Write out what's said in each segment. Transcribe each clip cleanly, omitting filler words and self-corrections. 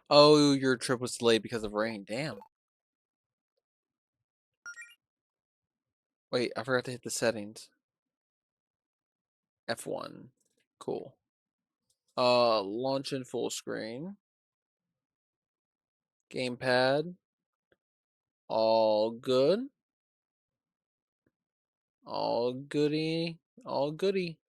Oh, your trip was delayed because of rain. Damn. Wait, I forgot to hit the settings. F1. Cool. Launch in full screen. Gamepad. All good. All goody. All goody.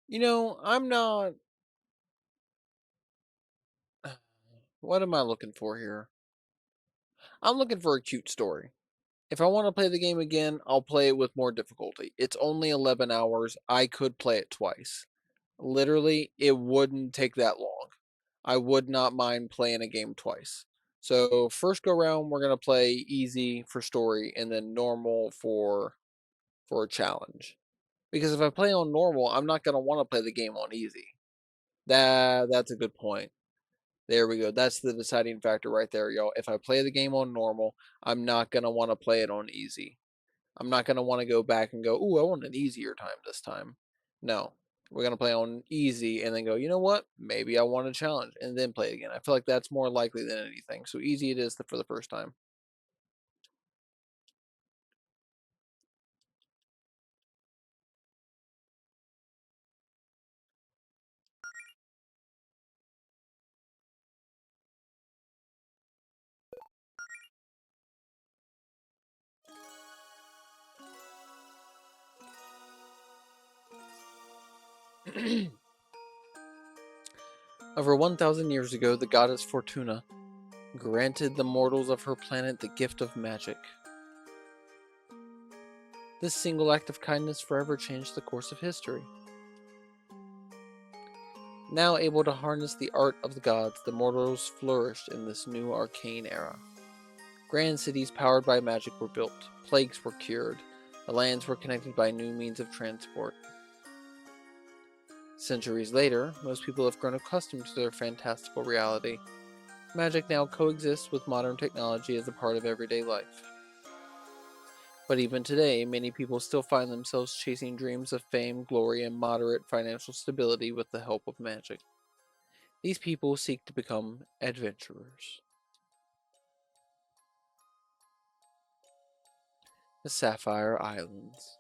You know, I'm not. What am I looking for here? I'm looking for a cute story. If I want to play the game again, I'll play it with more difficulty. It's only 11 hours. I could play it twice. Literally, it wouldn't take that long. I would not mind playing a game twice. So, first go round, we're going to play easy for story and then normal for a challenge. Because if I play on normal, I'm not going to want to play the game on easy. That's a good point. There we go. That's the deciding factor right there, y'all. If I play the game on normal, I'm not going to want to play it on easy. I'm not going to want to go back and go, ooh, I want an easier time this time. No, we're going to play on easy and then go, you know what? Maybe I want a challenge and then play it again. I feel like that's more likely than anything. So easy it is for the first time. Over 1,000 years ago, the goddess Fortuna granted the mortals of her planet the gift of magic. This single act of kindness forever changed the course of history. Now able to harness the art of the gods, the mortals flourished in this new arcane era. Grand cities powered by magic were built, plagues were cured, the lands were connected by new means of transport. Centuries later, most people have grown accustomed to their fantastical reality. Magic now coexists with modern technology as a part of everyday life. But even today, many people still find themselves chasing dreams of fame, glory, and moderate financial stability with the help of magic. These people seek to become adventurers. The Sapphire Islands.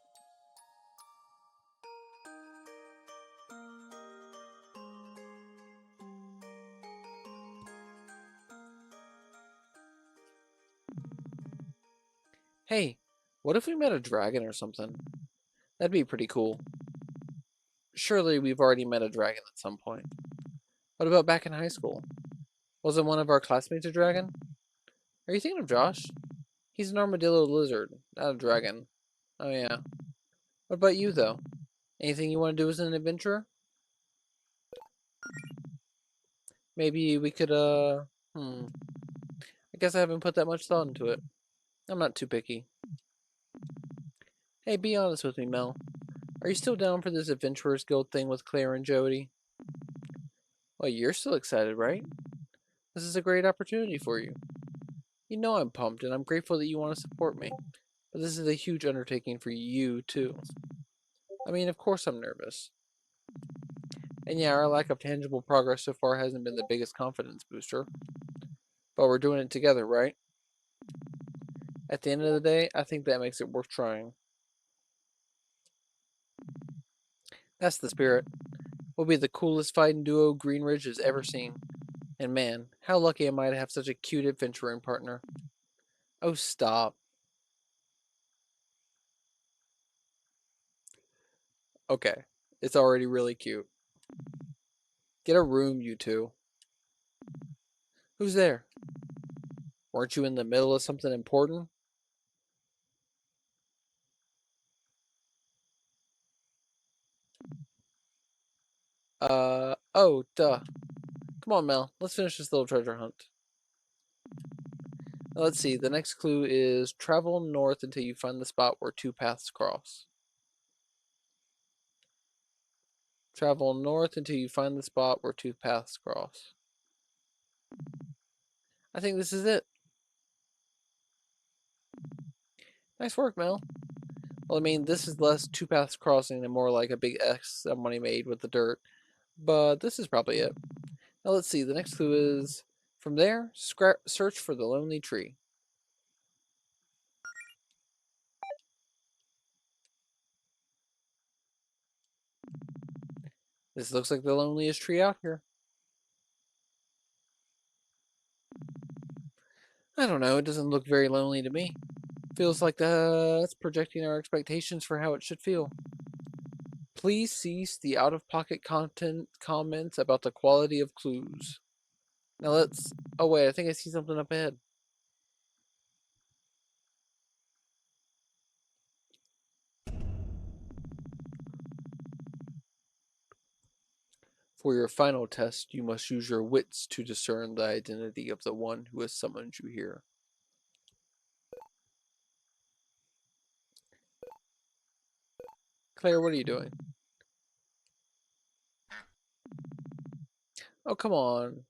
Hey, what if we met a dragon or something? That'd be pretty cool. Surely we've already met a dragon at some point. What about back in high school? Wasn't one of our classmates a dragon? Are you thinking of Josh? He's an armadillo lizard, not a dragon. Oh yeah. What about you though? Anything you want to do as an adventurer? Maybe we could hmm. I guess I haven't put that much thought into it. I'm not too picky. Hey, be honest with me, Mel. Are you still down for this Adventurers Guild thing with Claire and Jody? Well, you're still excited, right? This is a great opportunity for you. You know I'm pumped, and I'm grateful that you want to support me. But this is a huge undertaking for you, too. I mean, of course I'm nervous. And yeah, our lack of tangible progress so far hasn't been the biggest confidence booster. But we're doing it together, right? At the end of the day, I think that makes it worth trying. That's the spirit. We'll be the coolest fighting duo Greenridge has ever seen. And man, how lucky am I to have such a cute adventuring partner. Oh, stop. Okay, it's already really cute. Get a room, you two. Who's there? Weren't you in the middle of something important? Oh, duh. Come on, Mel. Let's finish this little treasure hunt. Let's see. The next clue is travel north until you find the spot where two paths cross. Travel north until you find the spot where two paths cross. I think this is it. Nice work, Mel. Well, I mean, this is less two paths crossing and more like a big X somebody made with the dirt. But this is probably it. Now let's see. The next clue is from there, search for the lonely tree. This looks like the loneliest tree out here. I don't know. It doesn't look very lonely to me. Feels like that's projecting our expectations for how it should feel. Please cease the out-of-pocket content comments about the quality of clues. Now let's... Oh wait, I think I see something up ahead. For your final test, you must use your wits to discern the identity of the one who has summoned you here. Claire, what are you doing? Oh, come on.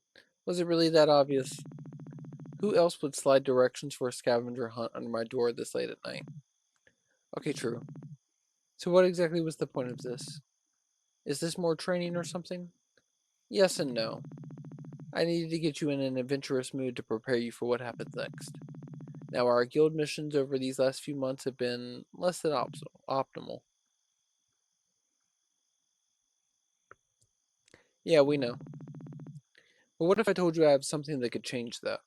Was it really that obvious? Who else would slide directions for a scavenger hunt under my door this late at night? Okay, true. So what exactly was the point of this? Is this more training or something? Yes and no. I needed to get you in an adventurous mood to prepare you for what happens next. Now, our guild missions over these last few months have been less than optimal. Yeah, we know. But what if I told you I have something that could change that?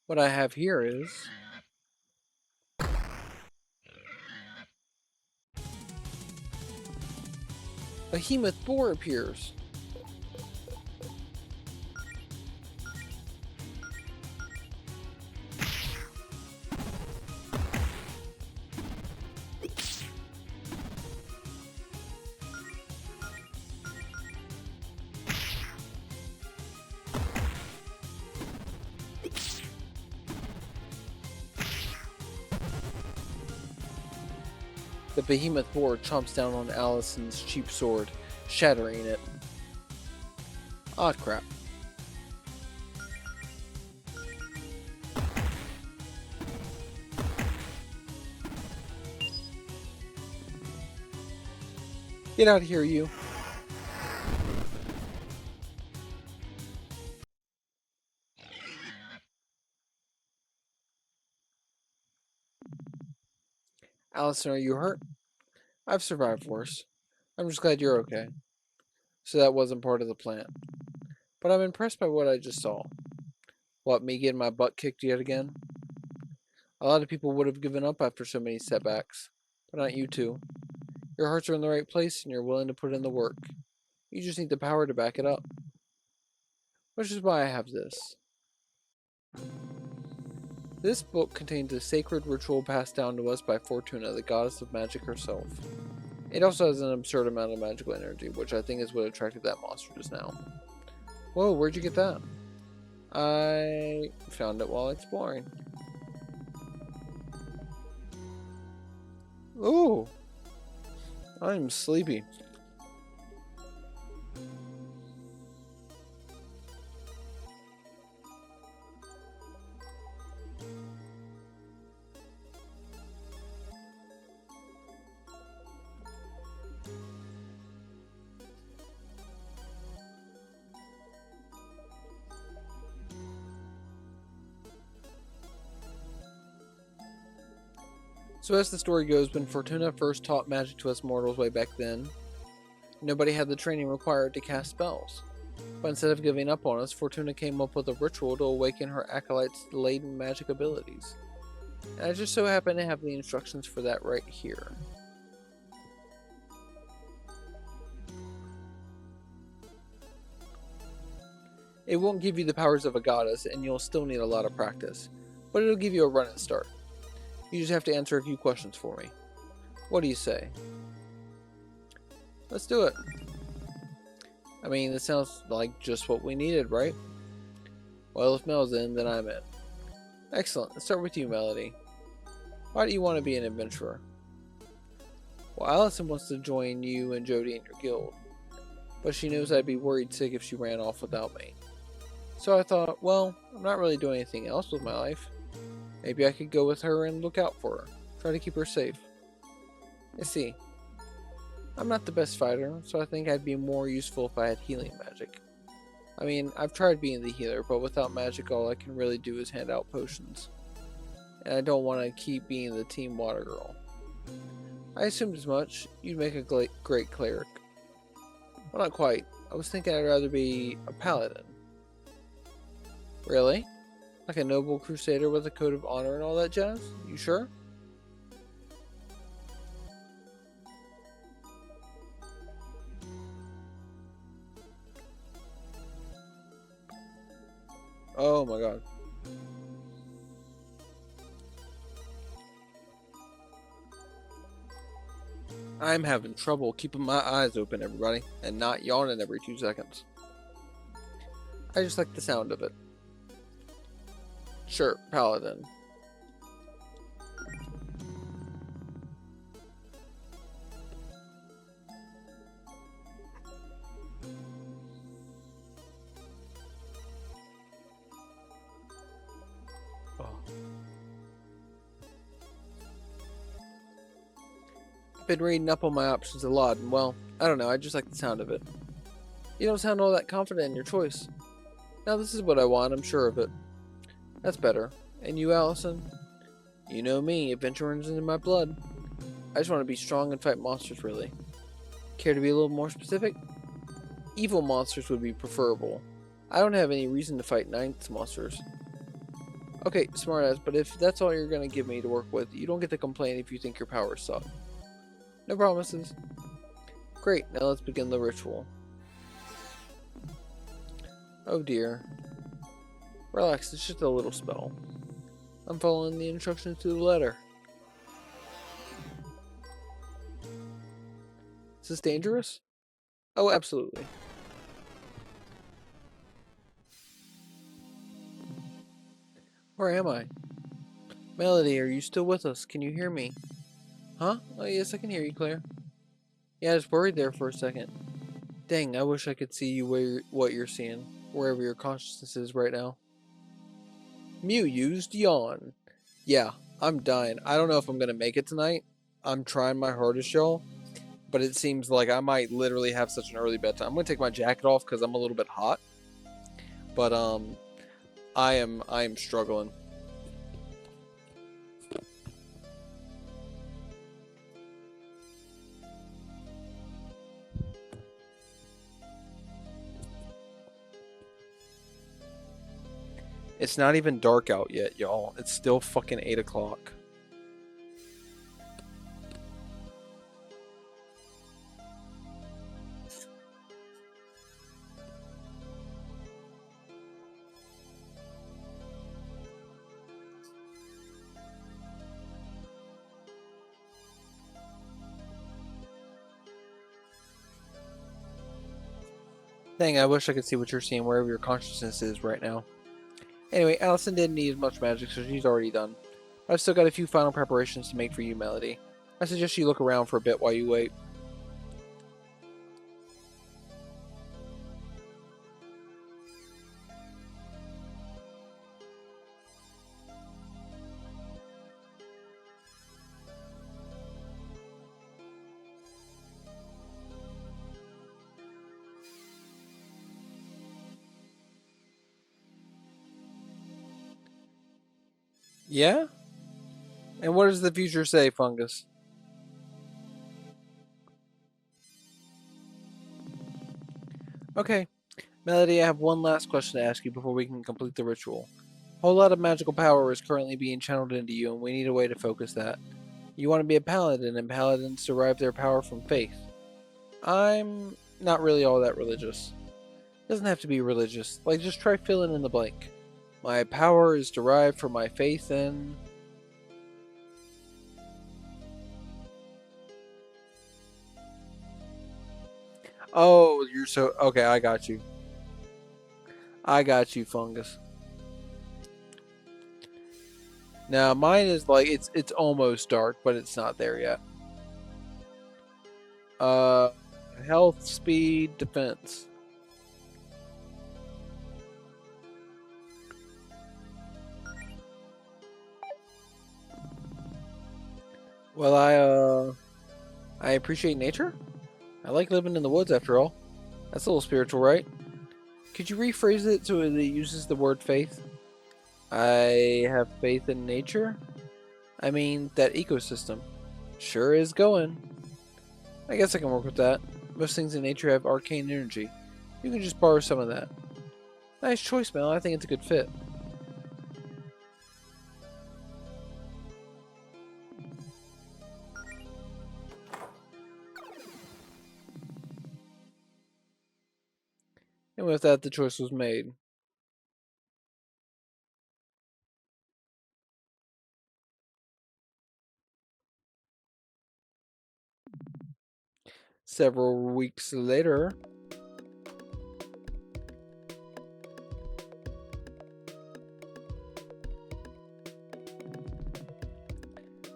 What I have here is... Behemoth boar appears. The behemoth boar chomps down on Allison's cheap sword, shattering it. Ah, crap. Get out of here, you. Allison, are you hurt? I've survived worse. I'm just glad you're okay. So that wasn't part of the plan. But I'm impressed by what I just saw. What, me getting my butt kicked yet again? A lot of people would have given up after so many setbacks. But not you two. Your hearts are in the right place and you're willing to put in the work. You just need the power to back it up. Which is why I have this. This book contains a sacred ritual passed down to us by Fortuna, the goddess of magic herself. It also has an absurd amount of magical energy, which I think is what attracted that monster just now. Whoa, where'd you get that? I found it while exploring. Ooh, I'm sleepy. So as the story goes, when Fortuna first taught magic to us mortals way back then, nobody had the training required to cast spells. But instead of giving up on us, Fortuna came up with a ritual to awaken her acolytes' latent magic abilities. And I just so happen to have the instructions for that right here. It won't give you the powers of a goddess, and you'll still need a lot of practice, but it'll give you a running start. You just have to answer a few questions for me. What do you say? Let's do it. I mean, this sounds like just what we needed, right? Well, if Mel's in, then I'm in. Excellent. Let's start with you, Melody. Why do you want to be an adventurer? Well, Allison wants to join you and Jody in your guild, but she knows I'd be worried sick if she ran off without me. So I thought, well, I'm not really doing anything else with my life. Maybe I could go with her and look out for her. Try to keep her safe. I see. I'm not the best fighter, so I think I'd be more useful if I had healing magic. I mean, I've tried being the healer, but without magic all I can really do is hand out potions. And I don't want to keep being the team water girl. I assumed as much. You'd make a great cleric. Well, not quite. I was thinking I'd rather be a paladin. Really? Like a noble crusader with a code of honor and all that jazz? You sure? Oh my god. I'm having trouble keeping my eyes open, everybody, and not yawning every 2 seconds. I just like the sound of it. Sure, paladin. Oh. I've been reading up on my options a lot, and well, I don't know, I just like the sound of it. You don't sound all that confident in your choice. Now this is what I want, I'm sure of it. That's better. And you, Allison? You know me, adventure runs in my blood. I just want to be strong and fight monsters, really. Care to be a little more specific? Evil monsters would be preferable. I don't have any reason to fight ninth monsters. Okay, smartass, but if that's all you're going to give me to work with, you don't get to complain if you think your powers suck. No promises. Great, now let's begin the ritual. Oh dear. Relax, it's just a little spell. I'm following the instructions to the letter. Is this dangerous? Oh, absolutely. Where am I? Melody, are you still with us? Can you hear me? Huh? Oh yes, I can hear you, Claire. Yeah, I was worried there for a second. Dang, I wish I could see you what you're seeing, wherever your consciousness is right now. Mew used yawn. Yeah, I'm dying. I don't know if I'm gonna make it tonight. I'm trying my hardest, y'all. But it seems like I might literally have such an early bedtime. I'm gonna take my jacket off because I'm a little bit hot. But I am struggling. It's not even dark out yet, y'all. It's still fucking 8 o'clock. Dang, I wish I could see what you're seeing wherever your consciousness is right now. Anyway, Allison didn't need as much magic, so she's already done. I've still got a few final preparations to make for you, Melody. I suggest you look around for a bit while you wait. Yeah? And what does the future say, Fungus? Okay. Melody, I have one last question to ask you before we can complete the ritual. A whole lot of magical power is currently being channeled into you, and we need a way to focus that. You want to be a paladin, and paladins derive their power from faith. I'm not really all that religious. It doesn't have to be religious. Like, just try filling in the blank. My power is derived from my faith in... Oh, you're so... Okay, I got you. I got you, Fungus. Now mine is like it's almost dark, but it's not there yet. Uh, health, speed, defense. Well, I appreciate nature. I like living in the woods after all. That's a little spiritual, right? Could you rephrase it so it uses the word faith? I have faith in nature? I mean, that ecosystem. Sure is going. I guess I can work with that. Most things in nature have arcane energy. You can just borrow some of that. Nice choice, Mel. I think it's a good fit. And with that, the choice was made. Several weeks later,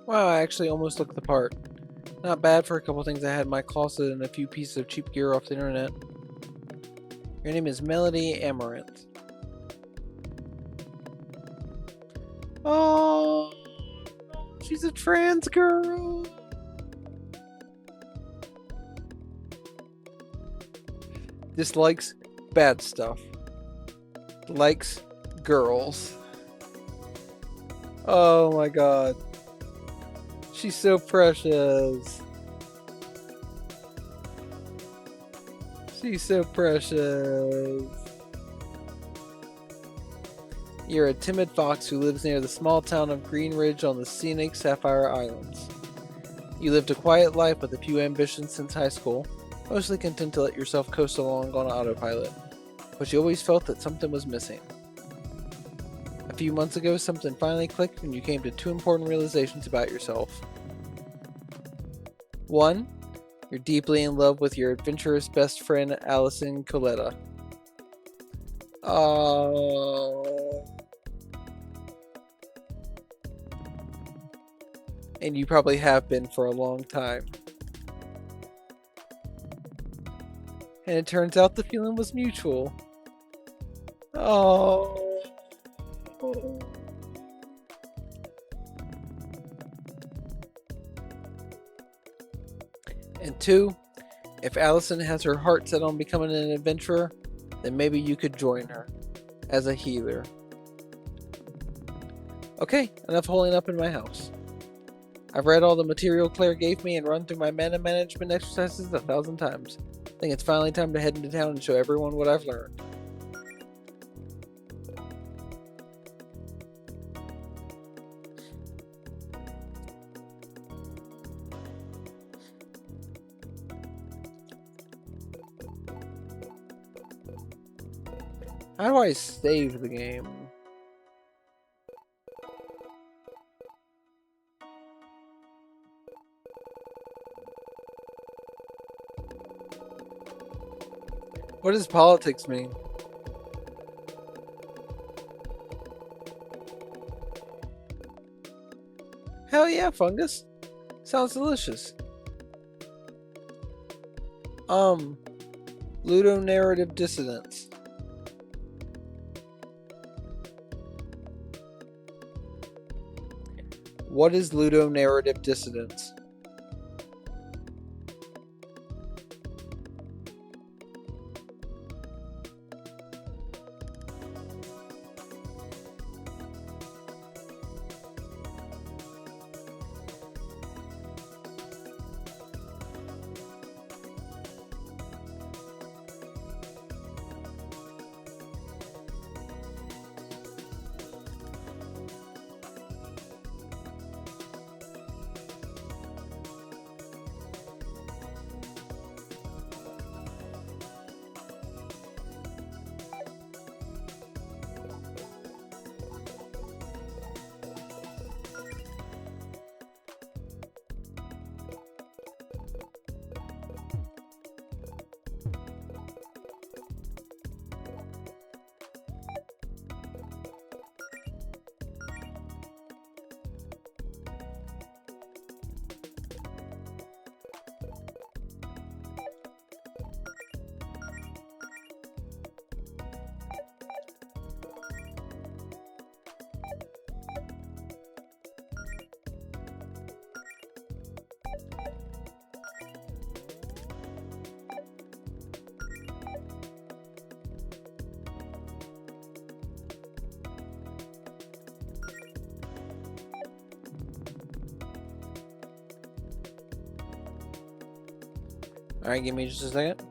wow, I actually almost looked the part. Not bad for a couple things I had in my closet and a few pieces of cheap gear off the internet. Your name is Melody Amaranth. Oh, she's a trans girl. Dislikes bad stuff. Likes girls. Oh my god. She's so precious. She's so precious. You're a timid fox who lives near the small town of Green Ridge on the scenic Sapphire Islands. You lived a quiet life with a few ambitions since high school, mostly content to let yourself coast along on autopilot. But you always felt that something was missing. A few months ago, something finally clicked when you came to two important realizations about yourself. One, you're deeply in love with your adventurous best friend, Allison Coletta. Oh. And you probably have been for a long time. And it turns out the feeling was mutual. Oh. And two, if Allison has her heart set on becoming an adventurer, then maybe you could join her as a healer. Okay, enough holding up in my house. I've read all the material Claire gave me and run through my mana management exercises 1,000 times. I think it's finally time to head into town and show everyone what I've learned. How do I save the game? What does politics mean? Hell yeah, fungus. Sounds delicious. Ludonarrative dissonance. What is ludonarrative dissonance? Alright, give me just a second.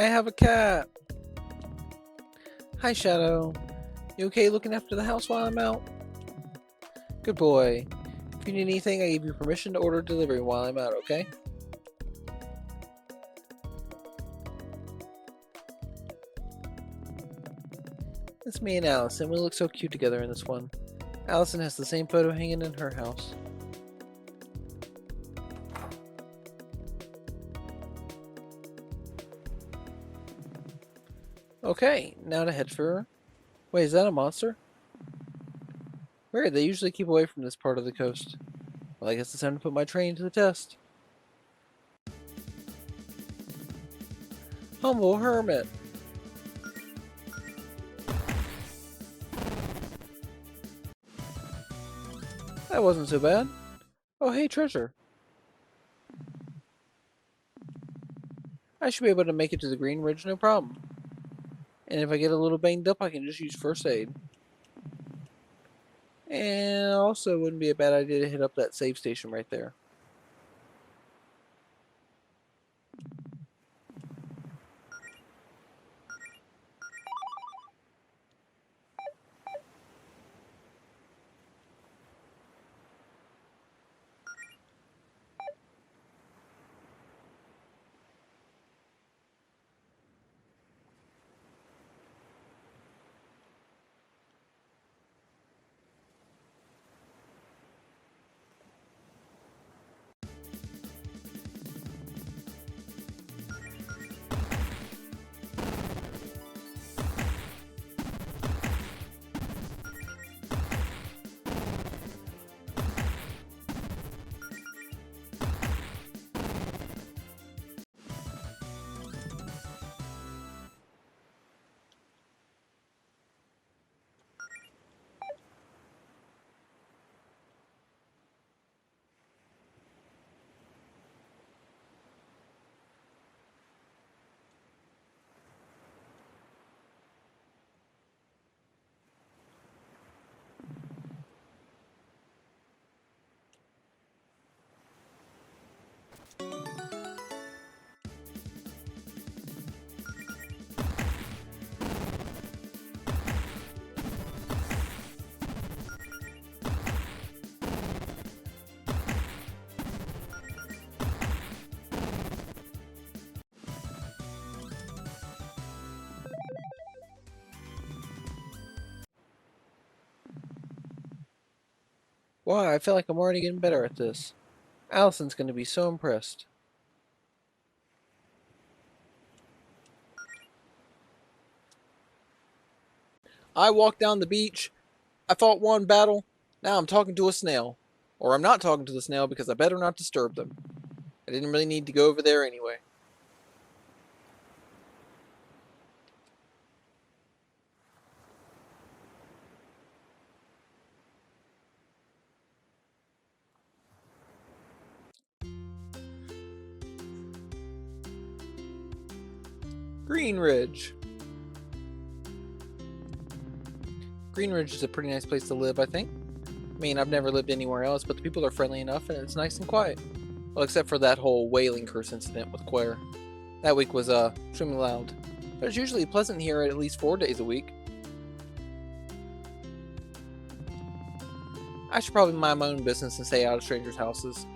I have a cat. Hi, Shadow. You okay looking after the house while I'm out? Good boy. If you need anything, I give you permission to order delivery while I'm out, okay? It's me and Allison. We look so cute together in this one. Allison has the same photo hanging in her house. Okay, now to head for... Wait, is that a monster? Weird, they usually keep away from this part of the coast. Well, I guess it's time to put my train to the test. Humble Hermit. That wasn't so bad. Oh, hey, treasure. I should be able to make it to the Green Ridge no problem. And if I get a little banged up, I can just use first aid. And also, it wouldn't be a bad idea to hit up that save station right there. Wow, I feel like I'm already getting better at this. Allison's going to be so impressed. I walked down the beach. I fought one battle. Now I'm talking to a snail. Or I'm not talking to the snail because I better not disturb them. I didn't really need to go over there anyway. Green Ridge. Green Ridge is a pretty nice place to live, I think. I mean, I've never lived anywhere else, but the people are friendly enough and it's nice and quiet. Well, except for that whole whaling curse incident with Claire. That week was extremely loud. But it's usually pleasant here at least 4 days a week. I should probably mind my own business and stay out of strangers' houses.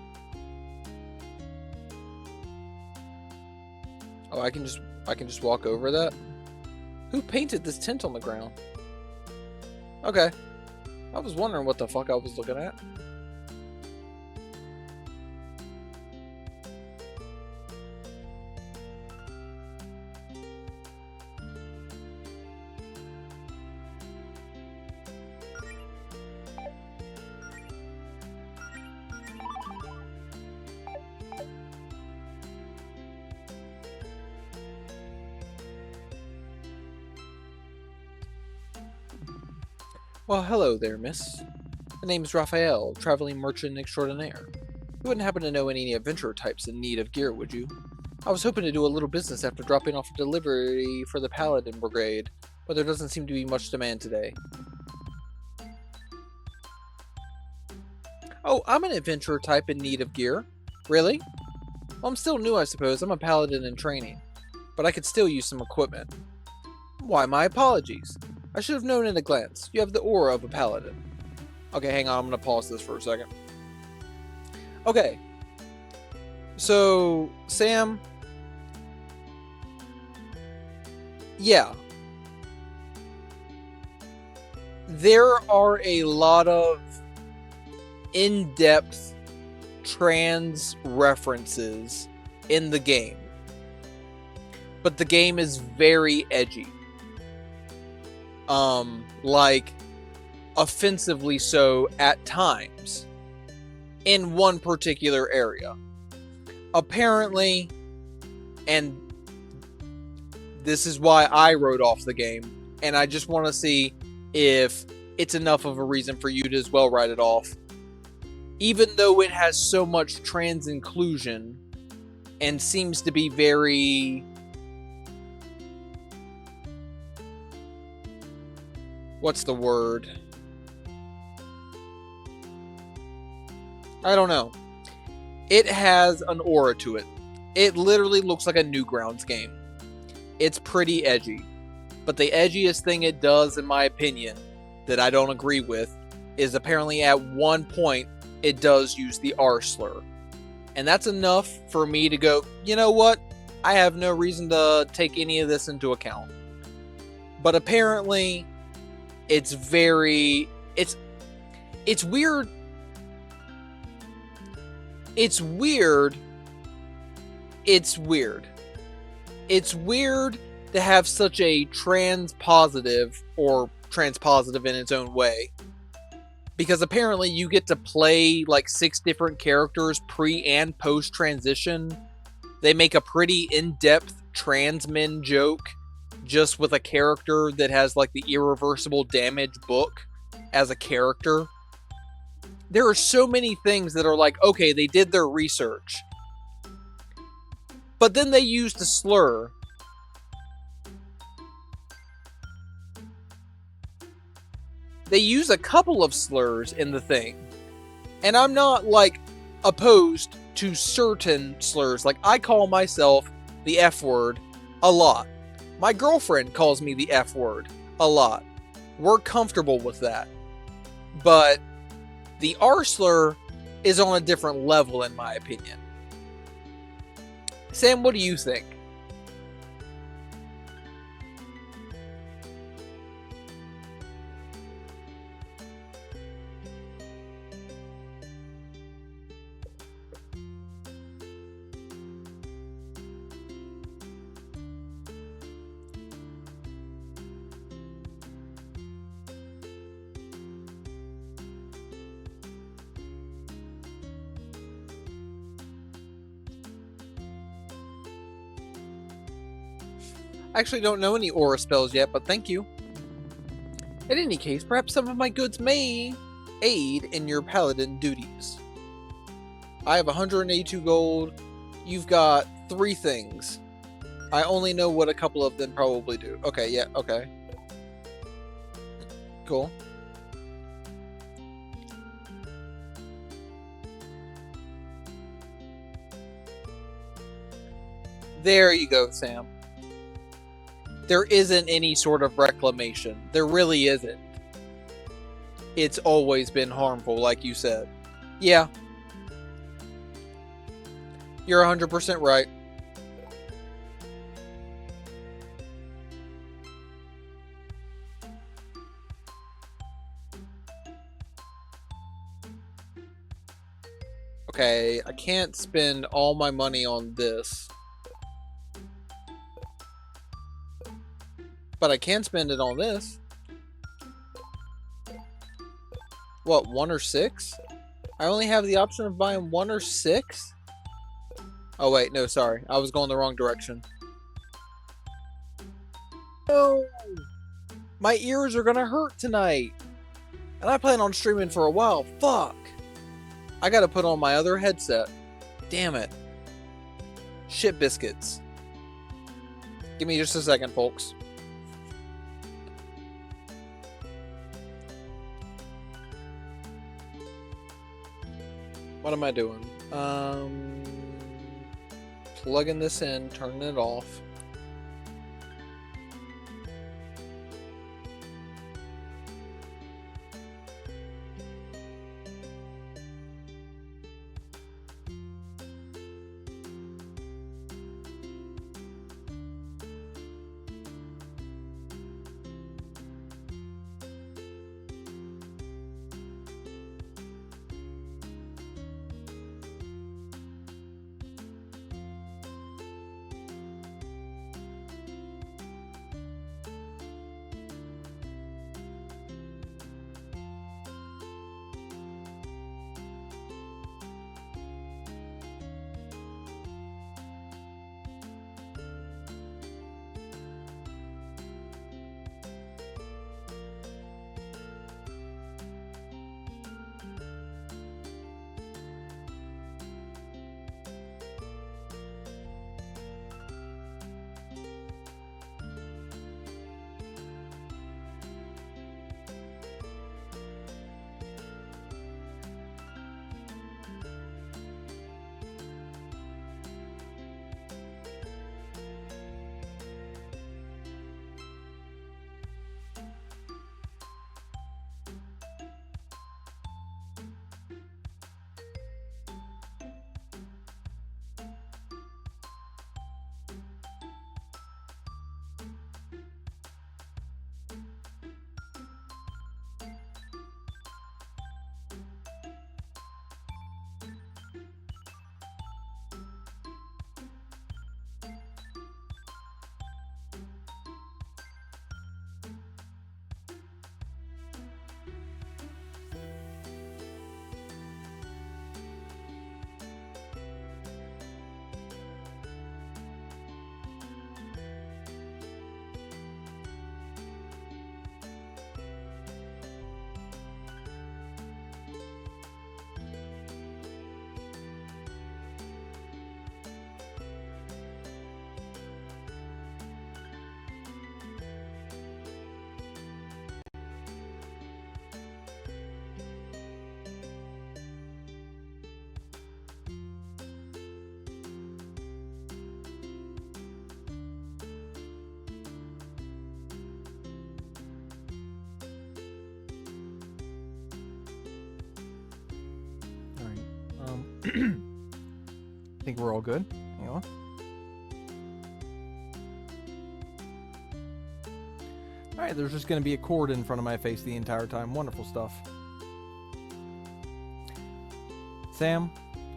Oh, I can just walk over that? Who painted this tent on the ground? Okay. I was wondering what the fuck I was looking at. Well, hello there, miss. The name is Raphael, traveling merchant extraordinaire. You wouldn't happen to know any adventurer types in need of gear, would you? I was hoping to do a little business after dropping off a delivery for the Paladin Brigade, but there doesn't seem to be much demand today. Oh, I'm an adventurer type in need of gear. Really? Well, I'm still new, I suppose. I'm a paladin in training. But I could still use some equipment. Why, my apologies. I should have known at a glance. You have the aura of a paladin. Okay, hang on. I'm going to pause this for a second. Okay. So, Sam. Yeah. There are a lot of in-depth trans references in the game. But the game is very edgy. Like, offensively so at times. In one particular area. Apparently, and this is why I wrote off the game, and I just want to see if it's enough of a reason for you to as well write it off. Even though it has so much trans inclusion and seems to be very... what's the word? I don't know. It has an aura to it. It literally looks like a Newgrounds game. It's pretty edgy. But the edgiest thing it does, in my opinion, that I don't agree with, is apparently at one point, it does use the R slur. And that's enough for me to go, you know what? I have no reason to take any of this into account. But apparently, it's very... It's weird. It's weird. It's weird. It's weird to have such a trans-positive, or trans-positive in its own way. Because apparently you get to play like 6 different characters pre- and post-transition. They make a pretty in-depth trans men joke just with a character that has like the irreversible damage book as a character. There are so many things that are like, okay, they did their research. But then they used a slur. They use a couple of slurs in the thing. And I'm not like opposed to certain slurs. Like I call myself the F word a lot. My girlfriend calls me the F word a lot. We're comfortable with that. But the R slur is on a different level in my opinion. Sam, what do you think? I actually don't know any aura spells yet, but thank you. In any case, perhaps some of my goods may aid in your paladin duties. I have 182 gold. You've got 3 things. I only know what a couple of them probably do. Okay, yeah, okay. Cool. There you go, Sam. There isn't any sort of reclamation. There really isn't. It's always been harmful, like you said. Yeah. You're 100% right. Okay, I can't spend all my money on this. But I can spend it on this. What, 1 or 6? I only have the option of buying 1 or 6? Oh wait, no, sorry. I was going the wrong direction. No! My ears are gonna hurt tonight. And I plan on streaming for a while. Fuck! I gotta put on my other headset. Damn it. Shit biscuits. Give me just a second, folks. What am I doing? Plugging this in, turning it off. I think we're all good. Hang on. Alright, there's just going to be a cord in front of my face the entire time. Wonderful stuff. Sam,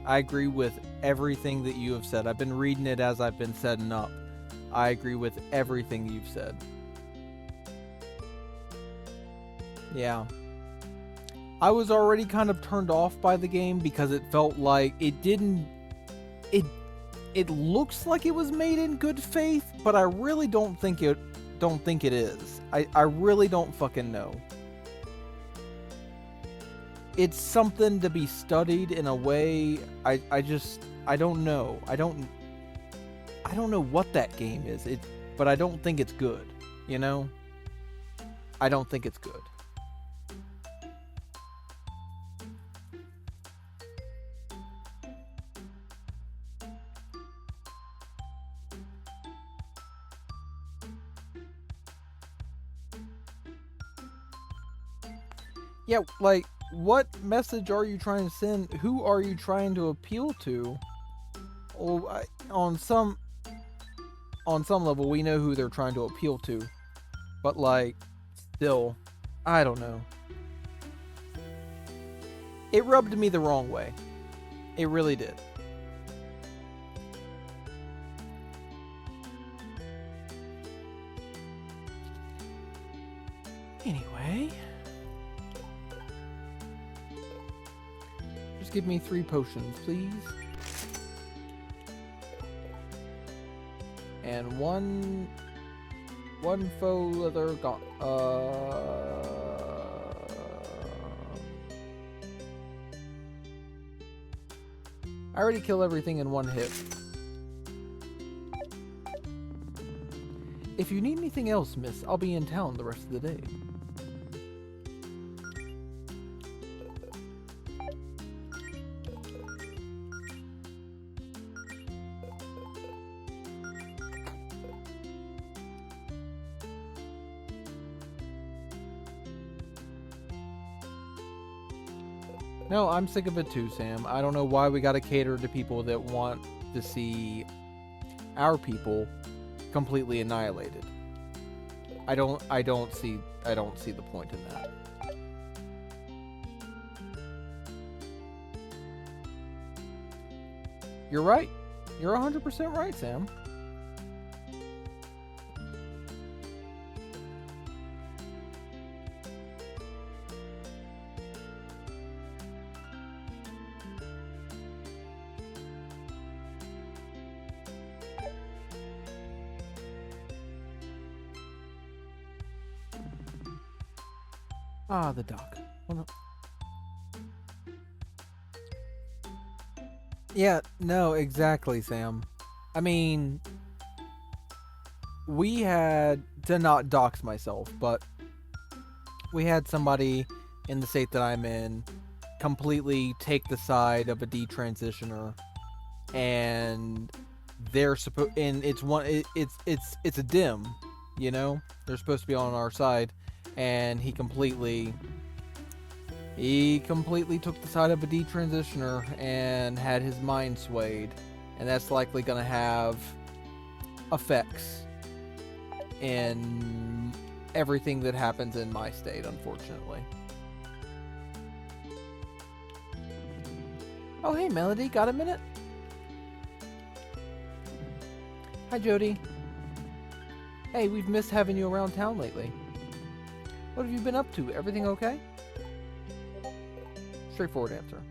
I agree with everything that you have said. I've been reading it as I've been setting up. I agree with everything you've said. Yeah. I was already kind of turned off by the game because it felt like it it looks like it was made in good faith, but I really don't think it is. I really don't fucking know. It's something to be studied in a way. I don't know. I don't know what that game is. But I don't think it's good, you know? I don't think it's good. Yeah, like, what message are you trying to send? Who are you trying to appeal to? Oh, on some level, we know who they're trying to appeal to, but like, still, I don't know. It rubbed me the wrong way. It really did. Anyway, just give me 3 potions, please. And one faux leather I already kill everything in 1 hit. If you need anything else, miss, I'll be in town the rest of the day. No, I'm sick of it too, Sam. I don't know why we gotta cater to people that want to see our people completely annihilated. I don't see the point in that. You're right. You're 100% right, Sam. Ah, the dock. Well, no. Yeah, no, exactly, Sam. I mean, we had to not dox myself, but we had somebody in the state that I'm in completely take the side of a detransitioner, and they're supposed, and it's a dim, you know, they're supposed to be on our side, and he completely took the side of a detransitioner and had his mind swayed, and that's likely going to have effects in everything that happens in my state, unfortunately. Oh, hey, Melody, got a minute? Hi, Jody. Hey, we've missed having you around town lately. What have you been up to? Everything okay? Straightforward answer.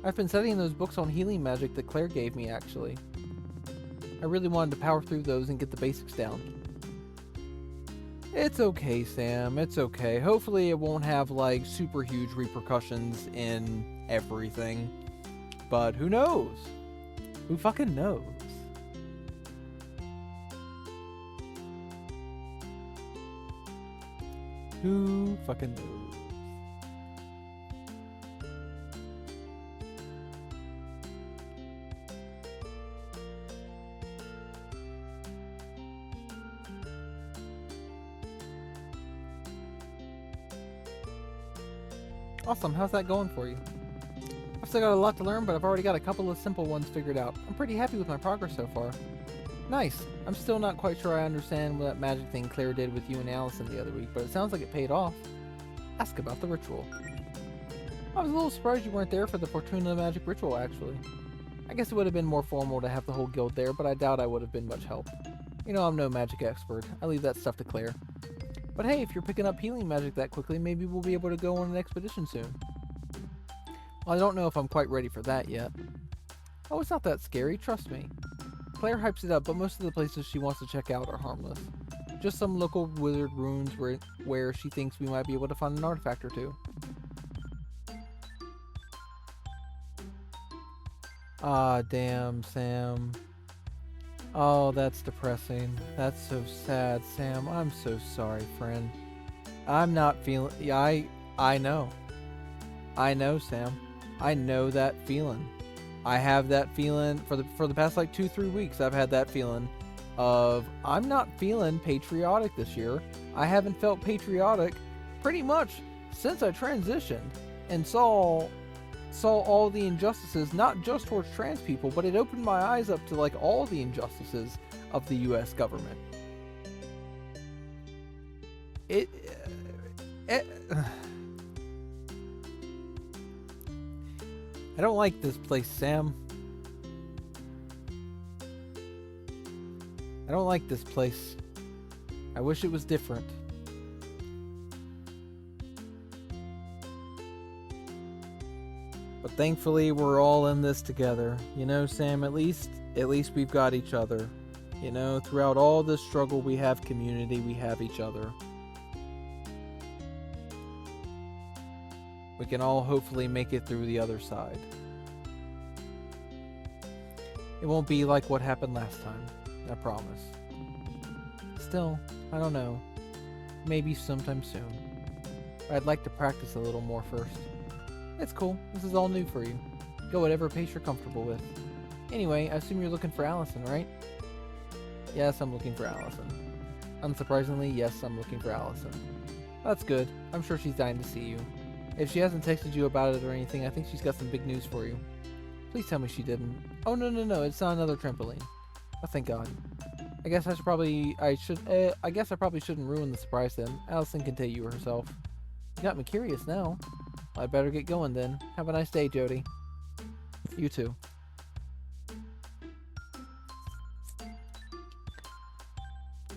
I've been studying those books on healing magic that Claire gave me, actually. I really wanted to power through those and get the basics down. It's okay, Sam. It's okay. Hopefully it won't have, like, super huge repercussions in everything. But who knows? Who fucking knows? Who fucking knows? Awesome, how's that going for you? I've still got a lot to learn, but I've already got a couple of simple ones figured out. I'm pretty happy with my progress so far. Nice. I'm still not quite sure I understand what that magic thing Claire did with you and Allison the other week, but it sounds like it paid off. Ask about the ritual. I was a little surprised you weren't there for the Fortuna magic ritual, actually. I guess it would have been more formal to have the whole guild there, but I doubt I would have been much help. You know, I'm no magic expert. I leave that stuff to Claire. But hey, if you're picking up healing magic that quickly, maybe we'll be able to go on an expedition soon. Well, I don't know if I'm quite ready for that yet. Oh, it's not that scary, trust me. Claire hypes it up, but most of the places she wants to check out are harmless. Just some local wizard ruins where she thinks we might be able to find an artifact or two. Ah, damn, Sam. Oh, that's depressing. That's so sad, Sam. I'm so sorry, friend. I'm not feeling... I know. I know, Sam. I know that feeling. I have that feeling for the past like 2-3 weeks. I've had that feeling of I'm not feeling patriotic this year. I haven't felt patriotic pretty much since I transitioned and saw all the injustices, not just towards trans people, but it opened my eyes up to like all the injustices of the U.S. government. It I don't like this place, Sam. I don't like this place. I wish it was different. But thankfully, we're all in this together. You know, Sam, at least we've got each other. You know, throughout all this struggle, we have community, we have each other. We can all hopefully make it through the other side. It won't be like what happened last time, I promise. Still, I don't know. Maybe sometime soon. I'd like to practice a little more first. It's cool, this is all new for you. Go whatever pace you're comfortable with. Anyway, I assume you're looking for Allison, right? Yes, I'm looking for Allison. Unsurprisingly, yes, I'm looking for Allison. That's good. I'm sure she's dying to see you. If she hasn't texted you about it or anything, I think she's got some big news for you. Please tell me she didn't. Oh, no, it's not another trampoline. Oh, thank God. I guess I probably shouldn't ruin the surprise then. Allison can tell you herself. You got me curious now. I'd better get going then. Have a nice day, Jody. You too.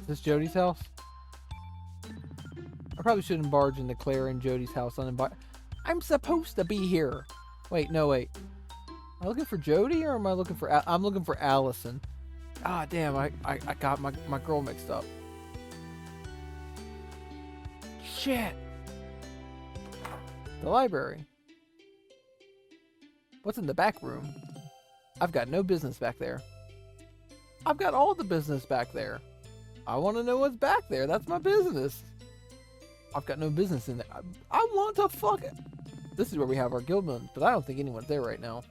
Is this Jody's house? I probably shouldn't barge into Claire and Jody's house uninvited. I'm supposed to be here. Wait. Am I looking for Jody or am I looking for... I'm looking for Allison. Ah, damn. I got my girl mixed up. Shit. The library. What's in the back room? I've got no business back there. I've got all the business back there. I want to know what's back there. That's my business. I've got no business in there. I want to fuck it. This is where we have our guild meeting, but I don't think anyone's there right now.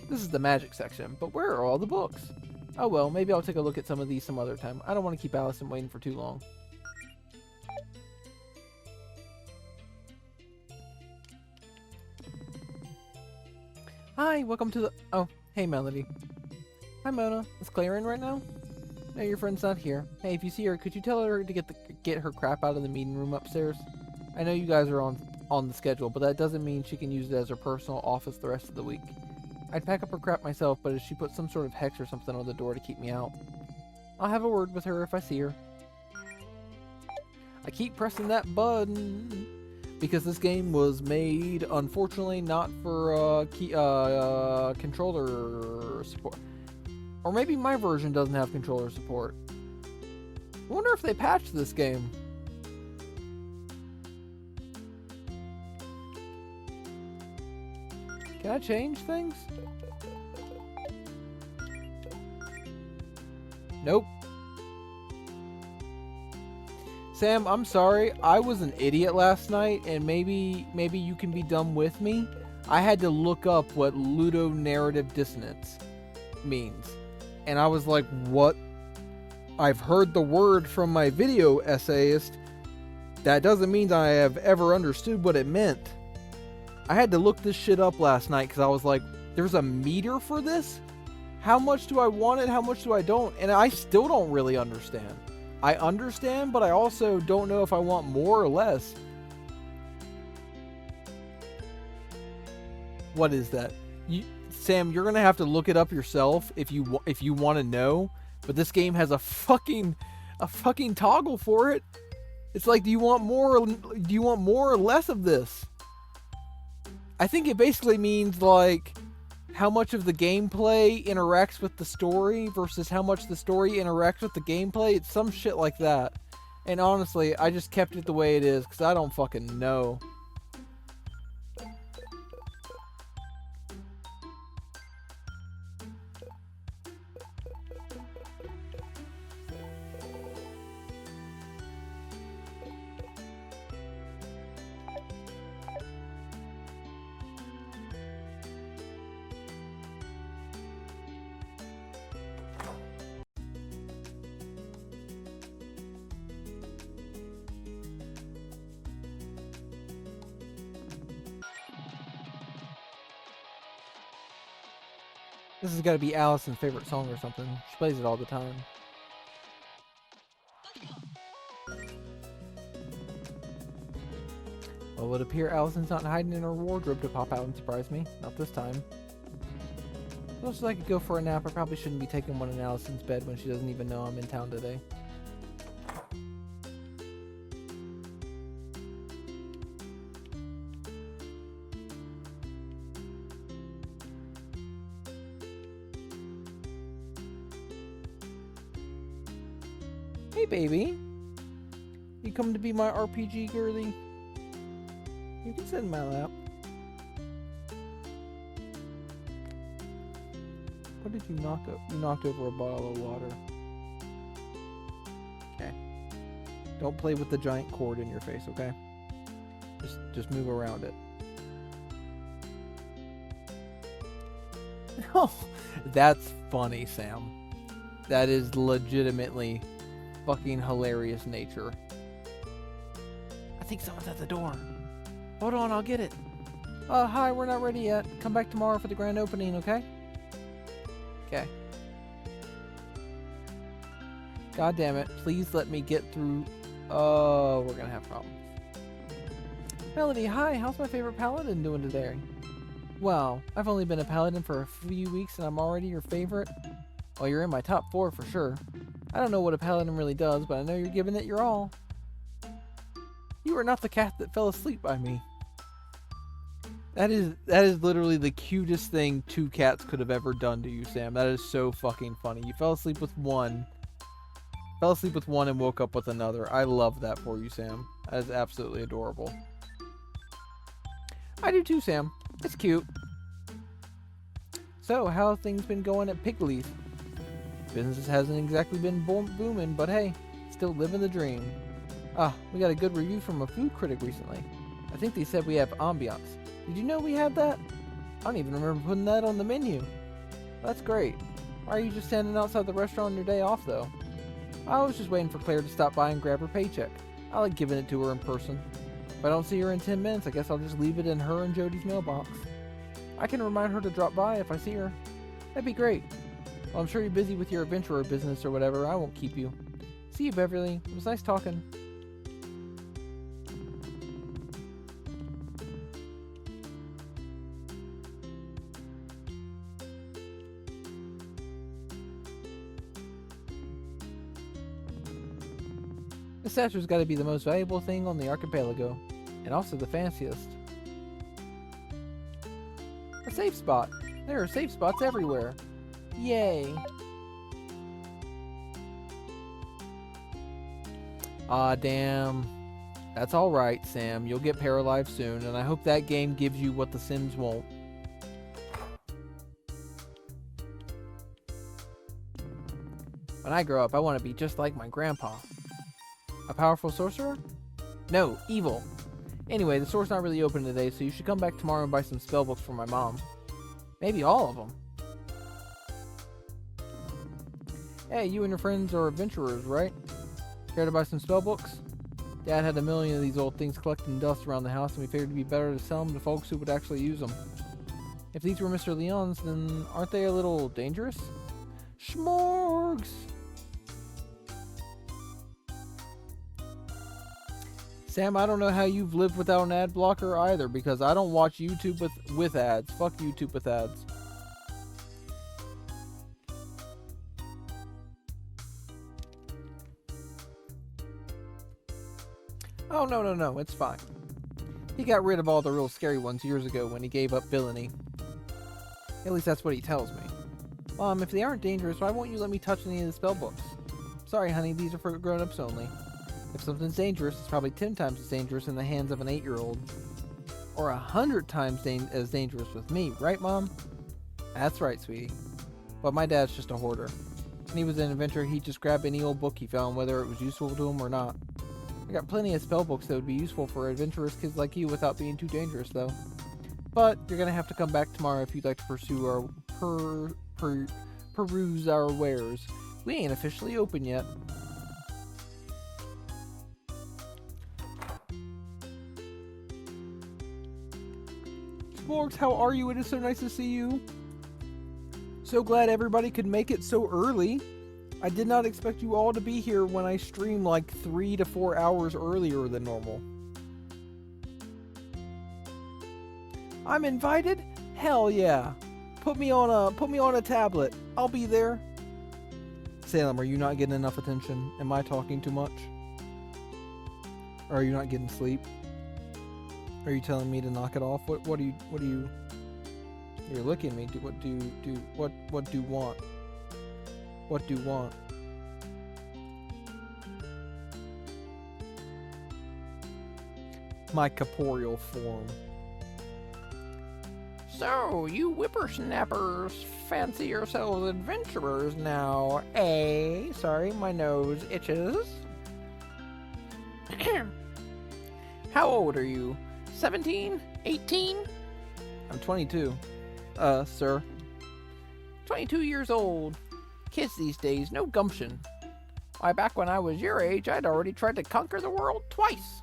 This is the magic section, but where are all the books? Oh well, maybe I'll take a look at some of these some other time. I don't want to keep Allison waiting for too long. Hi, welcome to the... Oh, hey Melody. Hi Mona, is Claire in right now? No, your friend's not here. Hey, if you see her, could you tell her to get her crap out of the meeting room upstairs? I know you guys are on the schedule, but that doesn't mean she can use it as her personal office the rest of the week. I'd pack up her crap myself, but if she put some sort of hex or something on the door to keep me out. I'll have a word with her if I see her. I keep pressing that button because this game was made, unfortunately, not for controller support. Or maybe my version doesn't have controller support. I wonder if they patched this game. Can I change things? Nope. Sam, I'm sorry. I was an idiot last night, and maybe you can be dumb with me. I had to look up what ludonarrative dissonance means. And I was like, what? I've heard the word from my video essayist. That doesn't mean I have ever understood what it meant. I had to look this shit up last night because I was like, there's a meter for this? How much do I want it? How much do I don't? And I still don't really understand. I understand, but I also don't know if I want more or less. What is that? Sam, you're gonna have to look it up yourself if you want to know. But this game has a fucking a fucking toggle for it. It's like, do you want more or less of this? I think it basically means like how much of the gameplay interacts with the story versus how much the story interacts with the gameplay. It's some shit like that. And honestly, I just kept it the way it is because I don't fucking know. This has got to be Allison's favorite song or something. She plays it all the time. Well, it would appear Allison's not hiding in her wardrobe to pop out and surprise me. Not this time. As much as I could go for a nap, I probably shouldn't be taking one in Allison's bed when she doesn't even know I'm in town today. Hey, baby. You come to be my RPG girly? You can sit in my lap. What did you knock up? You knocked over a bottle of water. Okay. Don't play with the giant cord in your face, okay? Just move around it. Oh, that's funny, Sam. That is legitimately fucking hilarious nature. I think someone's at the door. Hold on, I'll get it. Hi, we're not ready yet. Come back tomorrow for the grand opening, okay? Okay. God damn it. Please let me get through. Oh, we're gonna have problems. Melody, hi. How's my favorite paladin doing today? Well, I've only been a paladin for a few weeks and I'm already your favorite. Well, you're in my top 4 for sure. I don't know what a paladin really does, but I know you're giving it your all. You are not the cat that fell asleep by me. That is literally the cutest thing 2 cats could have ever done to you, Sam. That is so fucking funny. You fell asleep with one. Fell asleep with one and woke up with another. I love that for you, Sam. That is absolutely adorable. I do too, Sam. It's cute. So, how have things been going at Piggly's? Business hasn't exactly been booming, but hey, still living the dream. We got a good review from a food critic recently. I think they said we have ambiance. Did you know we had that? I don't even remember putting that on the menu. That's great. Why are you just standing outside the restaurant on your day off, though? I was just waiting for Claire to stop by and grab her paycheck. I like giving it to her in person. If I don't see her in 10 minutes, I guess I'll just leave it in her and Jody's mailbox. I can remind her to drop by if I see her. That'd be great. Well, I'm sure you're busy with your adventurer business or whatever. I won't keep you. See you, Beverly. It was nice talking. The statue's got to be the most valuable thing on the archipelago, and also the fanciest. A safe spot. There are safe spots everywhere. Yay. Aw, damn. That's alright, Sam. You'll get paralyzed soon, and I hope that game gives you what the Sims won't. When I grow up, I want to be just like my grandpa. A powerful sorcerer? No, evil. Anyway, the store's not really open today, so you should come back tomorrow and buy some spellbooks for my mom. Maybe all of them. Hey, you and your friends are adventurers, right? Care to buy some spellbooks? Dad had a million of these old things collecting dust around the house, and we figured it'd be better to sell them to folks who would actually use them. If these were Mr. Leon's, then aren't they a little dangerous? Schmorgs! Sam, I don't know how you've lived without an ad blocker either, because I don't watch YouTube with ads. Fuck YouTube with ads. Oh, no, no, no, it's fine. He got rid of all the real scary ones years ago when he gave up villainy. At least that's what he tells me. Mom, if they aren't dangerous, why won't you let me touch any of the spell books? Sorry, honey, these are for grown-ups only. If something's dangerous, it's probably 10 times as dangerous in the hands of an 8-year-old. Or 100 times as dangerous with me, right, Mom? That's right, sweetie. But my dad's just a hoarder. When he was an adventurer, he'd just grab any old book he found, whether it was useful to him or not. I got plenty of spell books that would be useful for adventurous kids like you without being too dangerous, though. But you're gonna have to come back tomorrow if you'd like to pursue our peruse our wares. We ain't officially open yet. Sporks, how are you? It is so nice to see you. So glad everybody could make it so early. I did not expect you all to be here when I stream like 3 to 4 hours earlier than normal. I'm invited? Hell yeah. Put me on a tablet. I'll be there. Salem, are you not getting enough attention? Am I talking too much? Or are you not getting sleep? Are you telling me to knock it off? What do you You're looking at me. What do you want? What do you want? My corporeal form. So, you whippersnappers fancy yourselves adventurers now, eh? Sorry, my nose itches. How old are you? 17? 18? I'm 22. Sir. 22 years old. Kids these days, no gumption. Why, back when I was your age, I'd already tried to conquer the world twice.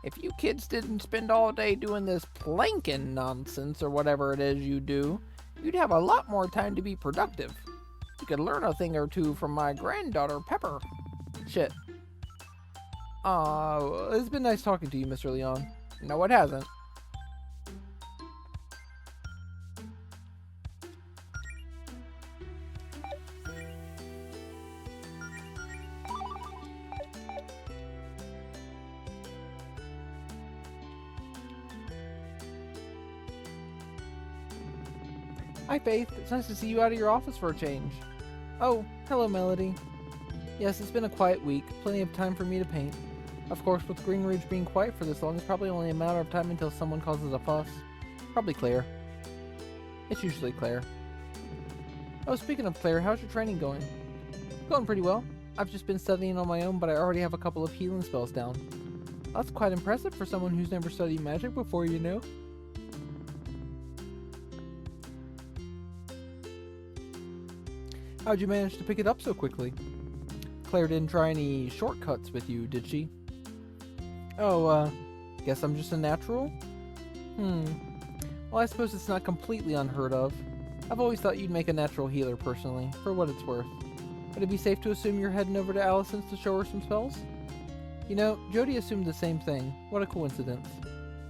If you kids didn't spend all day doing this planking nonsense or whatever it is you do, you'd have a lot more time to be productive. You could learn a thing or two from my granddaughter, Pepper. Shit. It's been nice talking to you, Mr. Leon. No, it hasn't. Hi, Faith. It's nice to see you out of your office for a change. Oh, hello, Melody. Yes, it's been a quiet week. Plenty of time for me to paint. Of course, with Greenridge being quiet for this long, it's probably only a matter of time until someone causes a fuss. Probably Claire. It's usually Claire. Oh, speaking of Claire, how's your training going? Going pretty well. I've just been studying on my own, but I already have a couple of healing spells down. That's quite impressive for someone who's never studied magic before, you know? How'd you manage to pick it up so quickly? Claire didn't try any shortcuts with you, did she? Oh, guess I'm just a natural? Well, I suppose it's not completely unheard of. I've always thought you'd make a natural healer, personally, for what it's worth. Would it be safe to assume you're heading over to Allison's to show her some spells? You know, Jody assumed the same thing. What a coincidence.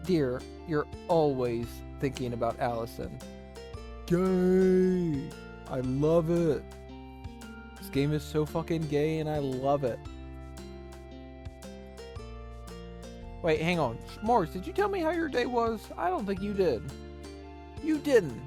Dear, you're always thinking about Allison. Gay! I love it. This game is so fucking gay and I love it. Wait, hang on. Morris, did you tell me how your day was? I don't think you did. You didn't.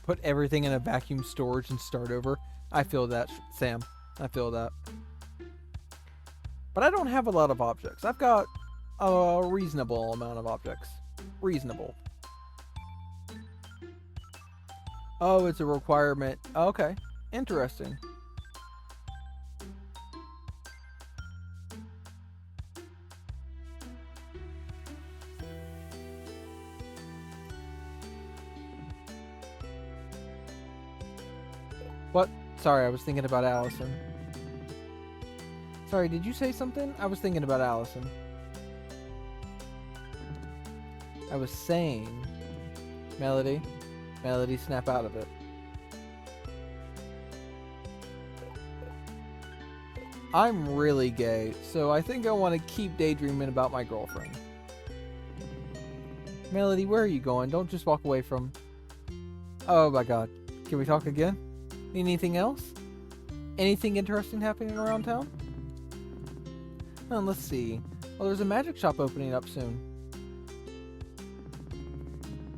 Put everything in a vacuum storage and start over. I feel that, Sam. I feel that. But I don't have a lot of objects. I've got a reasonable amount of objects. Reasonable. Oh, it's a requirement. Okay. Interesting. What? Sorry, I was thinking about Allison. Sorry, did you say something? I was thinking about Allison. I was saying, Melody, Melody, snap out of it. I'm really gay, so I think I want to keep daydreaming about my girlfriend. Melody, where are you going? Don't just walk away from... Oh my god. Can we talk again? Need anything else? Anything interesting happening around town? Let's see. Well, there's a magic shop opening up soon.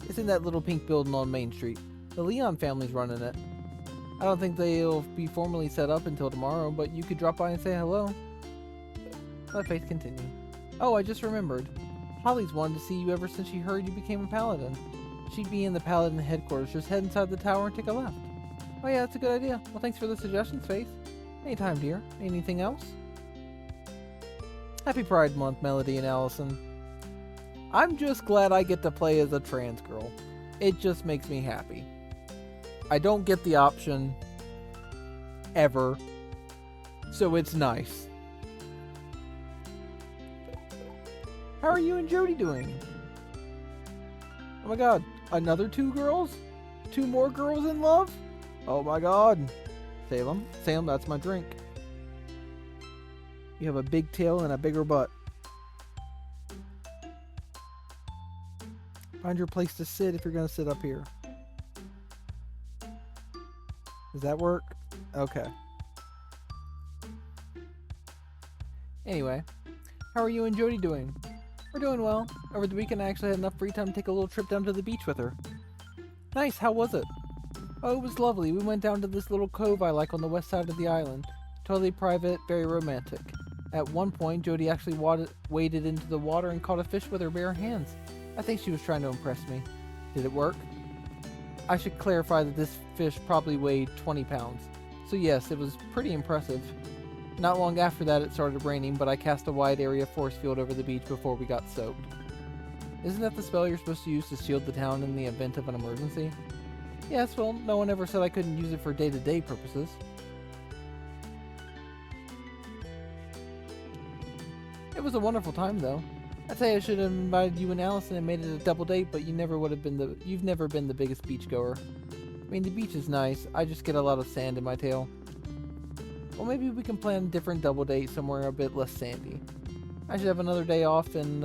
It's in that little pink building on Main Street. The Leon family's running it. I don't think they'll be formally set up until tomorrow, but you could drop by and say hello. Let Faith continue. Oh, I just remembered. Holly's wanted to see you ever since she heard you became a paladin. She'd be in the paladin headquarters. Just head inside the tower and take a left. Oh yeah, that's a good idea. Well, thanks for the suggestions, Faith. Anytime, dear. Anything else? Happy Pride Month, Melody and Allison. I'm just glad I get to play as a trans girl. It just makes me happy. I don't get the option ever, so it's nice. How are you and Jody doing? Oh my god, another 2 girls? 2 more girls in love? Oh my god. Salem, that's my drink. You have a big tail and a bigger butt. Find your place to sit if you're going to sit up here. Does that work? Okay. Anyway, how are you and Jody doing? We're doing well. Over the weekend I actually had enough free time to take a little trip down to the beach with her. Nice, how was it? Oh, it was lovely. We went down to this little cove I like on the west side of the island. Totally private, very romantic. At one point, Jody actually waded into the water and caught a fish with her bare hands. I think she was trying to impress me. Did it work? I should clarify that this fish probably weighed 20 pounds. So yes, it was pretty impressive. Not long after that it started raining, but I cast a wide area force field over the beach before we got soaked. Isn't that the spell you're supposed to use to shield the town in the event of an emergency? Yes, well, no one ever said I couldn't use it for day-to-day purposes. It was a wonderful time, though. I'd say I should have invited you and Allison and made it a double date, but you've never been the biggest beachgoer. I mean, the beach is nice. I just get a lot of sand in my tail. Well, maybe we can plan a different double date somewhere a bit less sandy. I should have another day off in,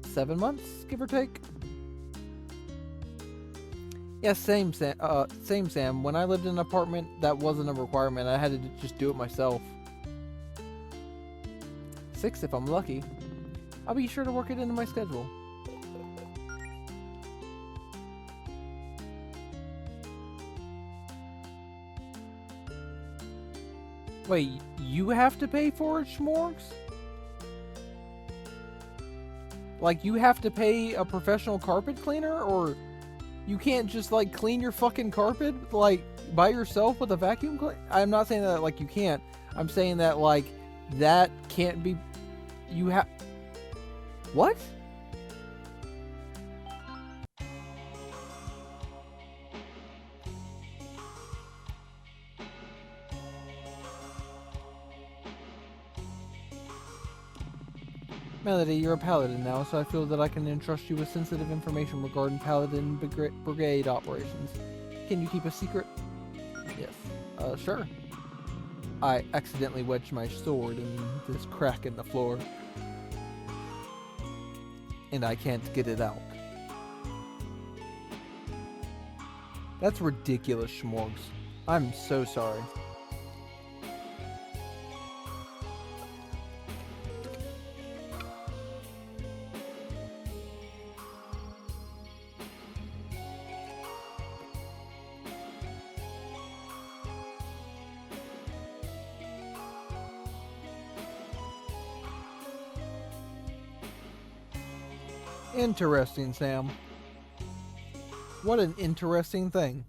7 months, give or take. Yes, same, Sam. When I lived in an apartment, that wasn't a requirement. I had to just do it myself. 6 if I'm lucky. I'll be sure to work it into my schedule. Wait, you have to pay for it, Schmorgs? Like, you have to pay a professional carpet cleaner? Or you can't just, like, clean your fucking carpet, like, by yourself with a vacuum cleaner? I'm not saying that, like, you can't. I'm saying that, like, that can't be... You have... What? Melody, you're a paladin now, so I feel that I can entrust you with sensitive information regarding paladin brigade operations. Can you keep a secret? Yes. Sure. I accidentally wedged my sword in this crack in the floor. And I can't get it out. That's ridiculous, Schmorgs. I'm so sorry. Interesting, Sam. What an interesting thing.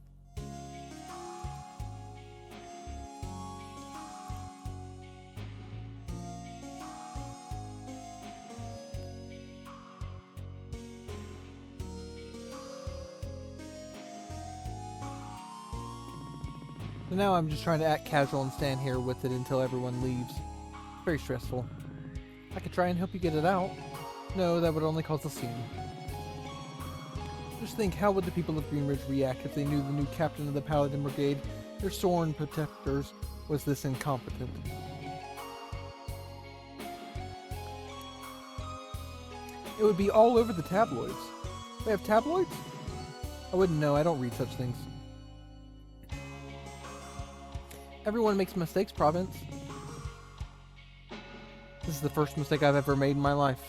So now I'm just trying to act casual and stand here with it until everyone leaves. Very stressful. I could try and help you get it out. No, that would only cause a scene. Just think, how would the people of Green Ridge react if they knew the new captain of the Paladin Brigade, their sworn protectors, was this incompetent? It would be all over the tabloids. They have tabloids? I wouldn't know, I don't read such things. Everyone makes mistakes, Province. This is the first mistake I've ever made in my life.